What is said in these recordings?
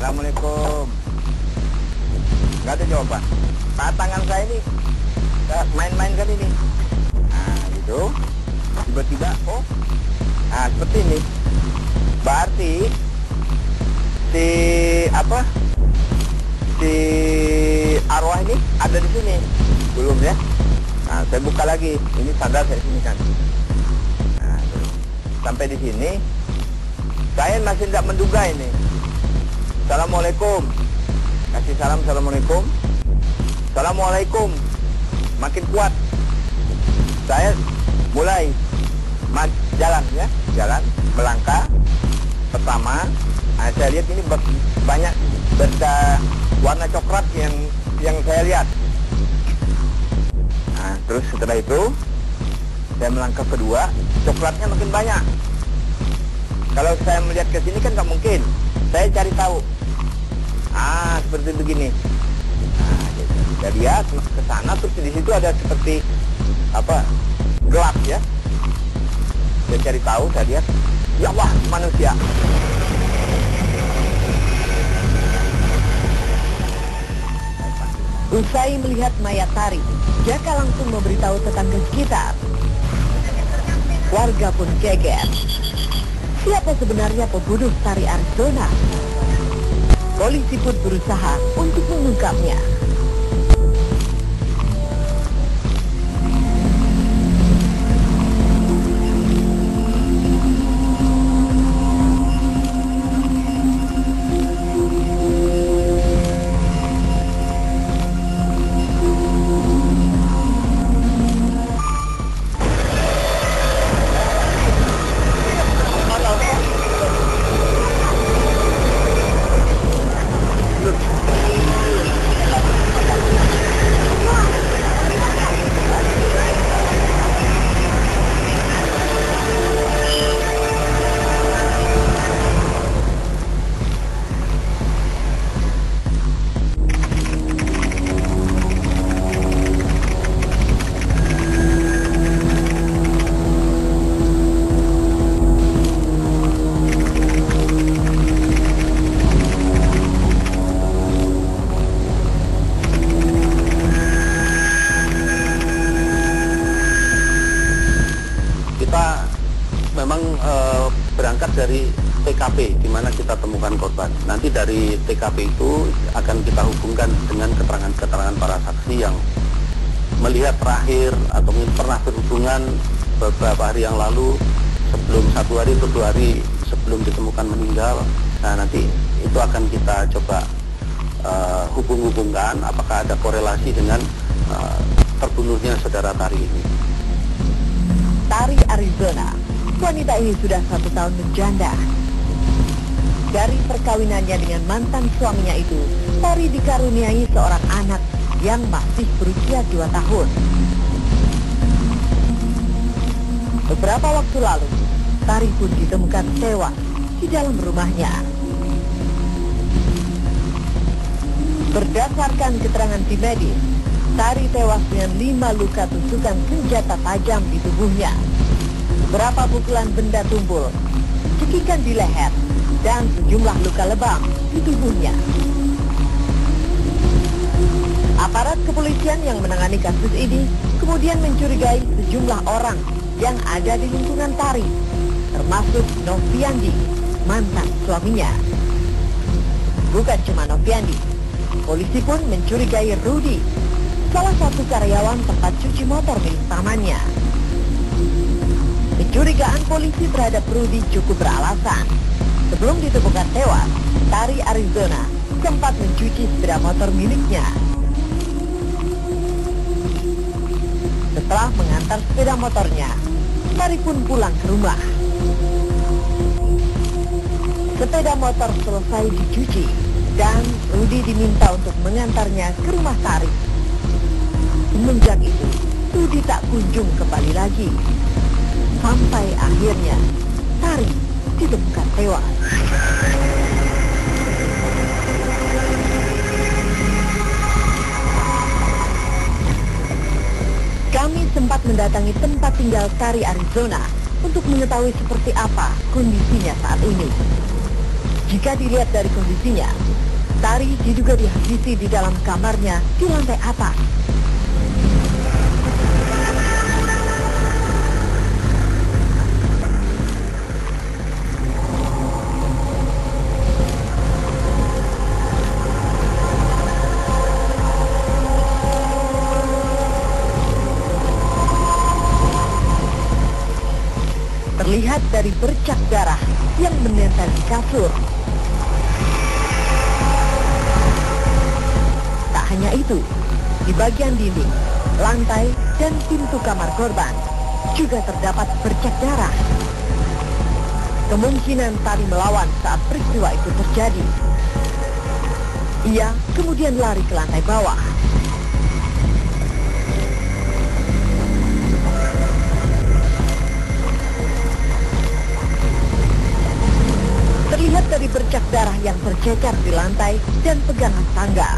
Assalamualaikum. Nggak ada jawaban. Nah, tangan saya ini main-main kan ini. Nah, gitu. Tiba-tiba, oh, nah seperti ini. Berarti si arwah ini ada di sini, belum ya? Nah, saya buka lagi. Ini sandal saya sini kan. Nah, sampai di sini, saya masih tidak menduga ini. Assalamualaikum. Kasih salam, assalamualaikum. Assalamualaikum. Makin kuat. Saya mulai jalan ya, jalan melangkah. Pertama, saya lihat ini banyak warna coklat yang saya lihat. Nah, terus setelah itu saya melangkah kedua, coklatnya makin banyak. Kalau saya melihat ke sini kan nggak mungkin. Saya cari tahu. Seperti begini. Nah, kita lihat ke sana, terus di situ ada seperti gelap ya. Saya cari tahu, saya lihat, ya Allah, manusia. Usai melihat mayat Tari, Jaka langsung memberitahu tetangga sekitar. Warga pun geger. Siapa sebenarnya pembunuh Tari Arizona? Polisi pun berusaha untuk mengungkapnya. Berangkat dari TKP di mana kita temukan korban. Nanti dari TKP itu akan kita hubungkan dengan keterangan-keterangan para saksi yang melihat terakhir atau pernah berhubungan beberapa hari yang lalu, sebelum 1 hari atau 2 hari sebelum ditemukan meninggal. Nah, nanti itu akan kita coba hubung-hubungkan apakah ada korelasi dengan terbunuhnya saudara Tari ini. Tari Arizona, wanita ini sudah 1 tahun menjanda. Dari perkawinannya dengan mantan suaminya itu, Tari dikaruniai seorang anak yang masih berusia 2 tahun. Beberapa waktu lalu, Tari pun ditemukan tewas di dalam rumahnya. Berdasarkan keterangan tim medis, Tari tewas dengan 5 luka tusukan senjata tajam di tubuhnya. Beberapa pukulan benda tumpul, cekikan di leher, dan sejumlah luka lebam di tubuhnya. Aparat kepolisian yang menangani kasus ini kemudian mencurigai sejumlah orang yang ada di lingkungan Tari, termasuk Noviandi, mantan suaminya. Bukan cuma Noviandi, polisi pun mencurigai Rudi, salah satu karyawan tempat cuci motor milik pamannya. Kecurigaan polisi terhadap Rudi cukup beralasan. Sebelum ditemukan tewas, Tari Arizona sempat mencuci sepeda motor miliknya. Setelah mengantar sepeda motornya, Tari pun pulang ke rumah. Sepeda motor selesai dicuci dan Rudi diminta untuk mengantarnya ke rumah Tari. Semenjak itu, Rudi tak kunjung kembali lagi. Sampai akhirnya, Tari ditemukan tewas. Kami sempat mendatangi tempat tinggal Tari Arizona untuk mengetahui seperti apa kondisinya saat ini. Jika dilihat dari kondisinya, Tari diduga dihabisi di dalam kamarnya di lantai atas. Terlihat dari bercak darah yang menempel di kasur. Tak hanya itu, di bagian dinding, lantai, dan pintu kamar korban juga terdapat bercak darah. Kemungkinan Tari melawan saat peristiwa itu terjadi. Ia kemudian lari ke lantai bawah. Terlihat dari bercak darah yang tercecar di lantai dan pegangan tangga.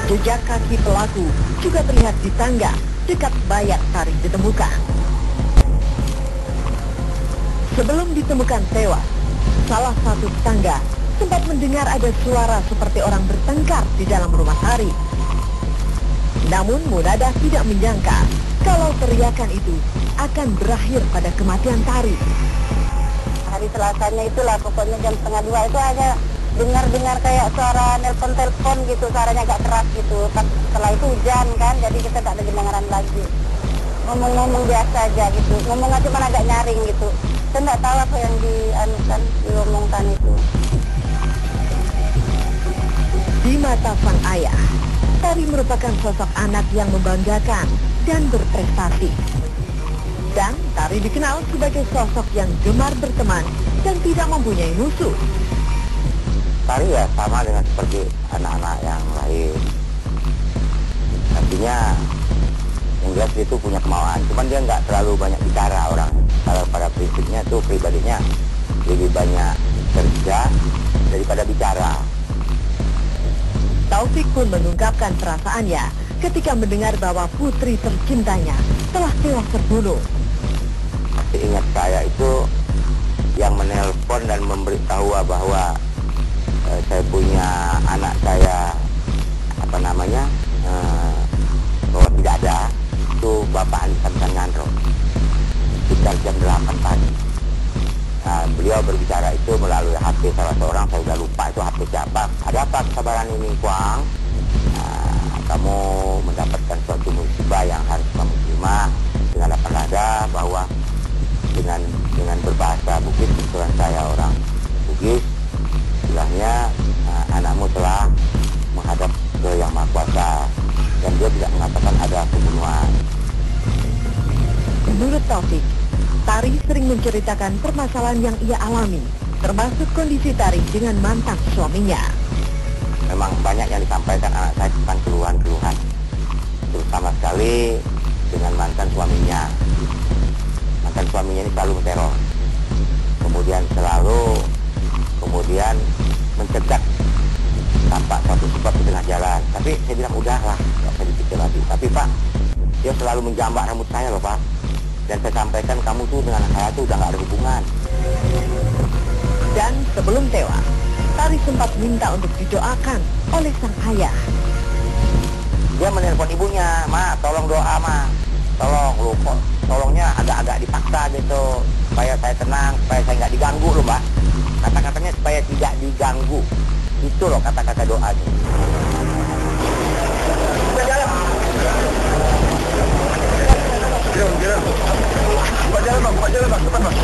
Jejak kaki pelaku juga terlihat di tangga dekat mayat Tari ditemukan. Sebelum ditemukan tewas, salah satu tetangga sempat mendengar ada suara seperti orang bertengkar di dalam rumah Tari. Namun Munada tidak menyangka kalau teriakan itu akan berakhir pada kematian Tari. Hari Selasanya itulah, pokoknya jam 1:30 itu hanya dengar kayak suara nelpon-telpon gitu, suaranya agak keras gitu. Setelah itu hujan kan, jadi kita tak ada kedengaran lagi. Ngomong-ngomong biasa aja gitu, ngomongnya cuma agak nyaring gitu. Kita nggak tahu apa yang diomongkan itu. Di mata sang ayah, Tari merupakan sosok anak yang membanggakan dan berprestasi. Dan Tari dikenal sebagai sosok yang gemar berteman dan tidak mempunyai musuh. Tari ya sama dengan seperti anak-anak yang lain. Artinya yang jelas itu punya kemauan, cuman dia nggak terlalu banyak bicara orang. Kalau pada prinsipnya tuh pribadinya lebih banyak kerja daripada bicara. Taufik pun mengungkapkan perasaannya ketika mendengar bahwa putri tercintanya telah tewas terbunuh. Ingat saya itu yang menelpon dan memberitahu bahwa saya punya anak saya bahwa tidak ada, itu Bapak Ali Samsan Ngandro sekitar jam 8 pagi. Beliau berbicara itu melalui HP salah seorang, saya sudah lupa itu HP siapa. Ada apa kesabaran ini, Kuang? Kamu mendapatkan suatu musibah yang harus kamu terima dengan lapang dada, bahwa dengan berbahasa Bugis, kebetulan saya orang Bugis, istilahnya anakmu telah menghadap ke Yang Maha Kuasa, dan dia tidak mengatakan ada pembunuhan. Menurut Taufik, Tari sering menceritakan permasalahan yang ia alami, termasuk kondisi Tari dengan mantan suaminya. Memang banyak yang disampaikan anak saya tentang keluhan-keluhan, terutama sekali dengan mantan suaminya. Mantan suaminya ini selalu menteror, kemudian mencegat tanpa suatu sebab di tengah jalan. Tapi saya bilang udahlah, nggak usah dipikir lagi. Tapi Pak, dia selalu menjambak rambut saya loh Pak. Dan saya sampaikan, kamu tuh dengan saya tuh udah nggak ada hubungan. Dan sebelum tewas, Tari sempat minta untuk didoakan oleh sang ayah. Dia menelpon ibunya, Ma, tolong doa Ma, tolongnya agak-agak dipaksa gitu, supaya saya tenang, supaya saya nggak diganggu loh Mbak. Kata-katanya supaya tidak diganggu, itu loh kata-kata doanya. Buka jalan bang, cepat bang.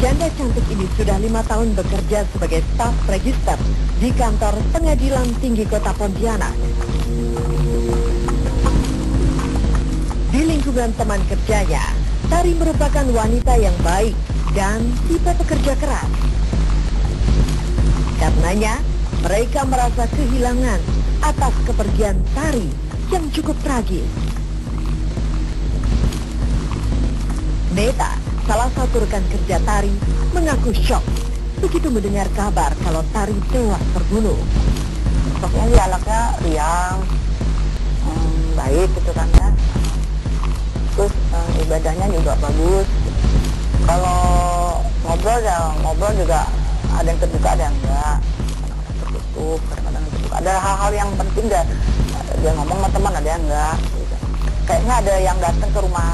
Janda cantik ini sudah 5 tahun bekerja sebagai staf register di kantor Pengadilan Tinggi Kota Pontianak. Di lingkungan teman kerjanya, Tari merupakan wanita yang baik dan tipe pekerja keras. Karenanya, mereka merasa kehilangan atas kepergian Tari yang cukup tragis. Neta, salah satu rekan kerja Tari, mengaku syok begitu mendengar kabar kalau Tari tewas terbunuh. Sosoknya dia anaknya riang, baik gitu kan ya. Terus ibadahnya juga bagus. Kalau ngobrol juga ada yang terbuka, ada yang enggak. Kadang-kadang tertutup, kadang-kadang terbuka. Ada hal-hal yang penting dia ngomong sama teman, ada yang enggak. Gitu. Kayaknya ada yang datang ke rumah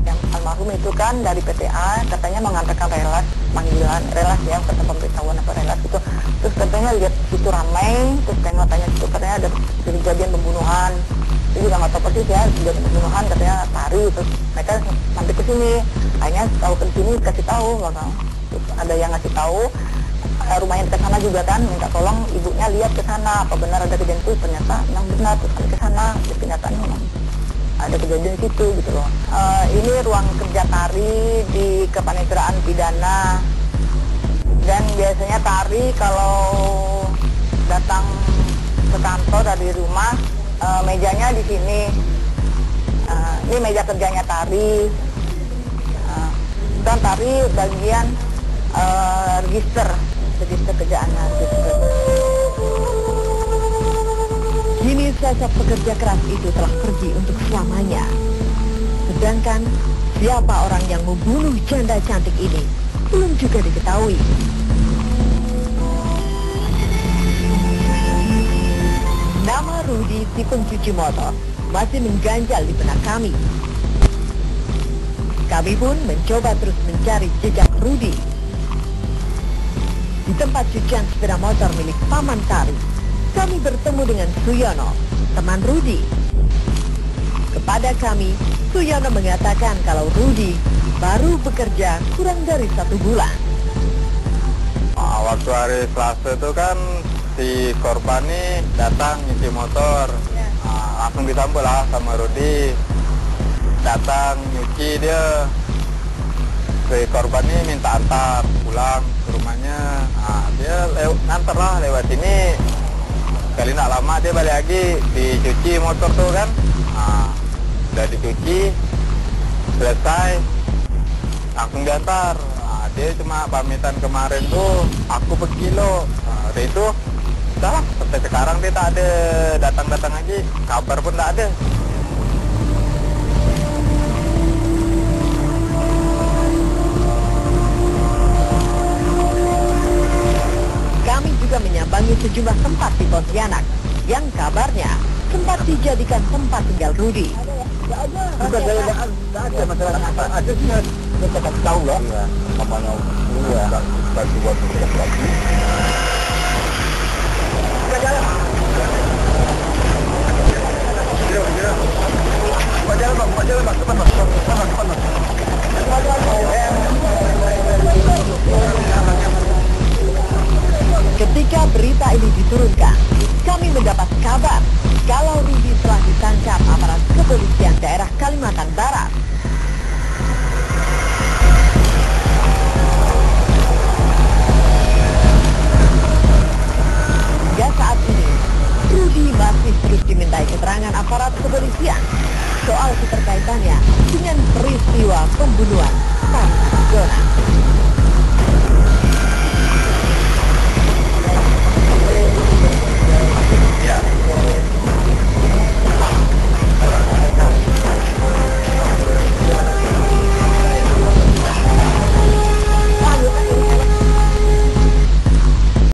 yang almarhum itu kan dari PTA, katanya mengantarkan panggilan relas ya, kata pemberitahuan apa relas itu. Terus katanya lihat situ ramai, terus tanya situ katanya ada kejadian pembunuhan. Dia juga nggak tahu persis ya, kejadian pembunuhan katanya Tari. Terus mereka sampai ke sini, akhirnya tahu ke sini kasih tahu, terus ada yang ngasih tahu rumahnya dekat sana juga kan, minta tolong ibunya lihat ke sana apa benar ada kejadian itu. Ternyata memang benar, terus kami ke sana, kenyataannya memang ada kejadian situ gitu loh. Ini ruang kerja Tari di kepaniteraan pidana, dan biasanya Tari kalau datang ke kantor dari rumah, mejanya di sini. Ini meja kerjanya Tari. Dan Tari bagian register kerjaannya. Kini sosok pekerja keras itu telah pergi untuk selamanya. Sedangkan siapa orang yang membunuh janda cantik ini belum juga diketahui. Nama Rudi si pencuci motor masih mengganjal di benak kami. Kami pun mencoba terus mencari jejak Rudi. Di tempat cucian sepeda motor milik Paman Tari, kami bertemu dengan Suyono, teman Rudi. Kepada kami, Suyono mengatakan kalau Rudi baru bekerja kurang dari 1 bulan. Waktu hari Selasa itu kan si korban ini datang nyuci motor, langsung disambut lah sama Rudi. Datang nyuci dia, si korban ini minta antar pulang ke rumahnya. Dia nganter lah lewat sini. Kali nak lama dia balik lagi dicuci motor tuh kan. Udah dicuci selesai langsung diantar. Dia cuma pamitan kemarin tuh aku pergi lo. Dari itu udah lah, sampai sekarang dia tak ada datang-datang lagi, kabar pun tak ada. Kami juga menyambangi sejumlah tempat di Pontianak yang kabarnya sempat dijadikan tempat tinggal Rudi. Sudah ada masalah apa? Ada sih, kita tak tahu lah. Apa yang bagi buat kita lagi. Jalan. Jalan, cepat mas. Ketika berita ini diturunkan, kami mendapat kabar kalau Rudi telah ditangkap aparat kepolisian daerah Kalimantan Barat. Hingga saat ini, Rudi masih terus dimintai keterangan aparat kepolisian soal keterkaitannya dengan peristiwa pembunuhan Tari Sugiono.